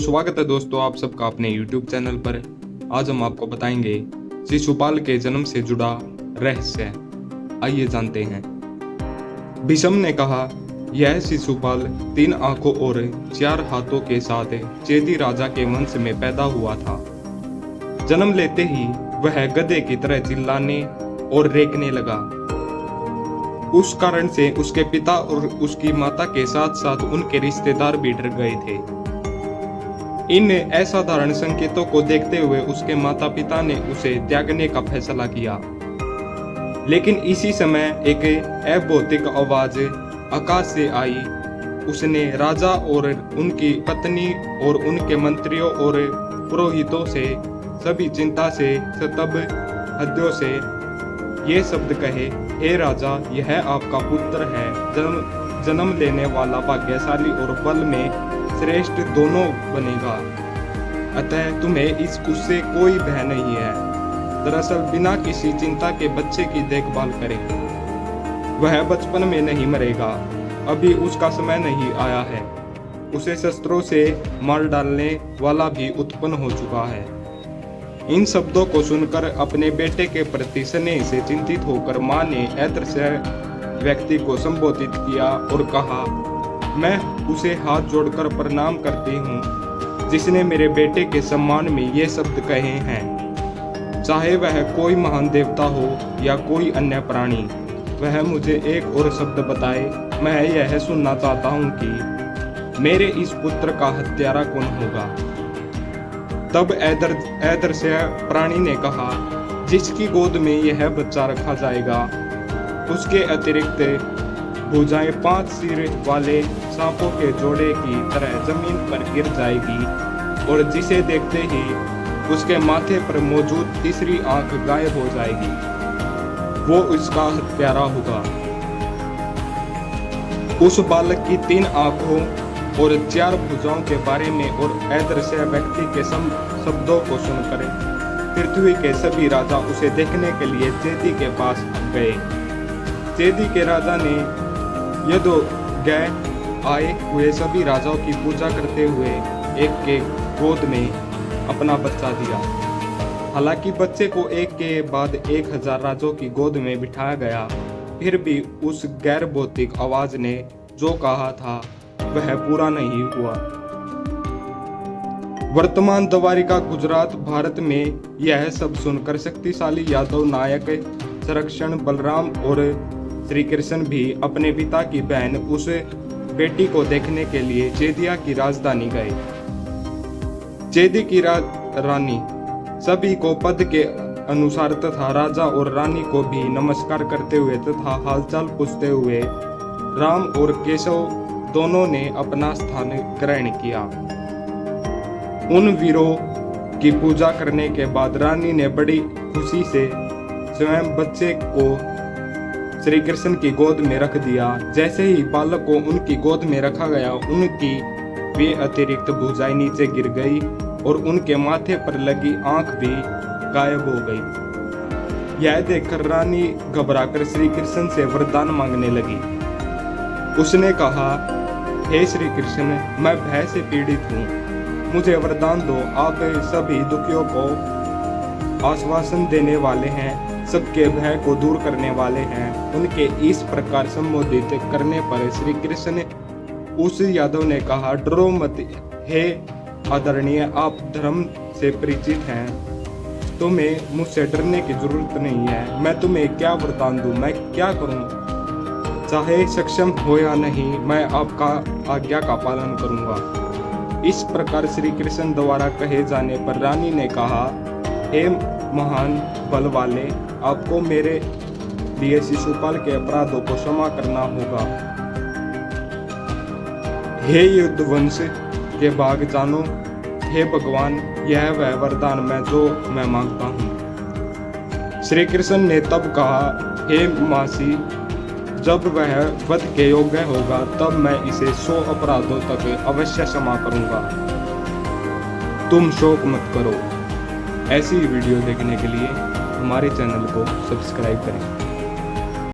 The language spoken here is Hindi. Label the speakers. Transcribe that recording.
Speaker 1: स्वागत है दोस्तों आप सबका अपने YouTube चैनल पर। आज हम आपको बताएंगे शिशुपाल के जन्म से जुड़ा रहस्य। आइए जानते हैं। भीष्म ने कहा, यह शिशुपाल 3 आंखों और 4 हाथों के साथ चेदी राजा के वंश में पैदा हुआ था। जन्म लेते ही वह गधे की तरह चिल्लाने और रेंकने लगा। उस कारण से उसके पिता और उसकी माता के साथ साथ उनके रिश्तेदार भी डर गए थे। इन असाधारण संकेतों को देखते हुए उसके माता पिता ने उसे त्यागने का फैसला किया। लेकिन इसी समय एक अभौतिक आवाज आकाश से आई। उसने राजा और उनकी पत्नी और उनके मंत्रियों और पुरोहितों से सभी चिंता से स्तब्ध हृदयों से ये शब्द कहे, हे राजा, यह आपका पुत्र है, जन्म लेने वाला भाग्यशाली और बल में श्रेष्ठ दोनों बनेगा। अतः तुम्हें उससे कोई भय नहीं है। दरअसल बिना किसी चिंता के बच्चे की देखभाल करें। वह बचपन में नहीं मरेगा, अभी उसका समय नहीं आया है। उसे शस्त्रों से मार डालने वाला भी उत्पन्न हो चुका है। इन शब्दों को सुनकर अपने बेटे के प्रति स्नेह से चिंतित होकर मां ने अदृश्य व्यक्ति को संबोधित किया और कहा, मैं उसे हाथ जोड़कर प्रणाम करती हूँ जिसने मेरे बेटे के सम्मान में ये शब्द कहे हैं। चाहे वह कोई महान देवता हो या कोई अन्य प्राणी, वह मुझे एक और शब्द बताए। मैं यह सुनना चाहता हूँ कि मेरे इस पुत्र का हत्यारा कौन होगा। तब अदृश्य प्राणी ने कहा, जिसकी गोद में यह बच्चा रखा जाएगा उसके अतिरिक्त भुजाएं 5 सिर वाले सांपों के जोड़े की तरह जमीन पर गिर जाएगी और जिसे देखते ही उसके माथे पर मौजूद तीसरी आंख गायब हो जाएगी। वो उसका हत्यारा होगा। उस बालक की 3 आंखों और 4 भुजाओं के बारे में और अदृश्य व्यक्ति के शब्दों को सुनकर पृथ्वी के सभी राजा उसे देखने के लिए चेदी के पास गए। चेदी के राजा ने यदोगय आए हुए सभी राजाओं की पूजा करते हुए एक के गोद में अपना बच्चा दिया। हालांकि बच्चे को एक के बाद 1000 राजाओं की गोद में बिठाया गया, फिर भी उस गैर भौतिक आवाज ने जो कहा था वह पूरा नहीं हुआ। वर्तमान द्वारिका गुजरात भारत में यह सब सुनकर शक्तिशाली यादव नायक संरक्षण बलराम और श्री कृष्ण भी अपने पिता की बहन उस बेटी को देखने के लिए चेदिया की राजधानी गए। चेदी की रानी सभी को पद के अनुसार तथा राजा और रानी को भी नमस्कार करते हुए तथा हालचाल पूछते हुए राम और केशव दोनों ने अपना स्थान ग्रहण किया। उन वीरों की पूजा करने के बाद रानी ने बड़ी खुशी से स्वयं बच्चे को श्री कृष्ण की गोद में रख दिया। जैसे ही बालक को उनकी गोद में रखा गया, उनकी वे अतिरिक्त भुजाएं नीचे गिर गई और उनके माथे पर लगी आंख भी गायब हो गई। यह देखकर रानी घबराकर श्री कृष्ण से वरदान मांगने लगी। उसने कहा, हे श्री कृष्ण, मैं भय से पीड़ित हूँ, मुझे वरदान दो। आप सभी दुखियों को आश्वासन देने वाले हैं, सबके भय को दूर करने वाले हैं। उनके इस प्रकार संबोधित करने पर श्री कृष्ण उस यादव ने कहा, डरो मत हे आदरणीय, आप धर्म से परिचित हैं, तुम्हें मुझसे डरने की जरूरत नहीं है। मैं तुम्हें क्या वरदान दूं, मैं क्या करूं? चाहे सक्षम हो या नहीं, मैं आपका आज्ञा का पालन करूंगा। इस प्रकार श्री कृष्ण द्वारा कहे जाने पर रानी ने कहा, हे महान बल वाले, आपको मेरे लिए शिशुपाल के अपराधों को क्षमा करना होगा। हे युद्धवंश के भाग जानो, हे भगवान, यह वह वरदान मैं मांगता हूँ। श्री कृष्ण ने तब कहा, हे मासी, जब वह वध के योग्य होगा तब मैं इसे 100 अपराधों तक अवश्य क्षमा करूंगा। तुम शोक मत करो। ऐसी वीडियो देखने के लिए हमारे चैनल को सब्सक्राइब करें।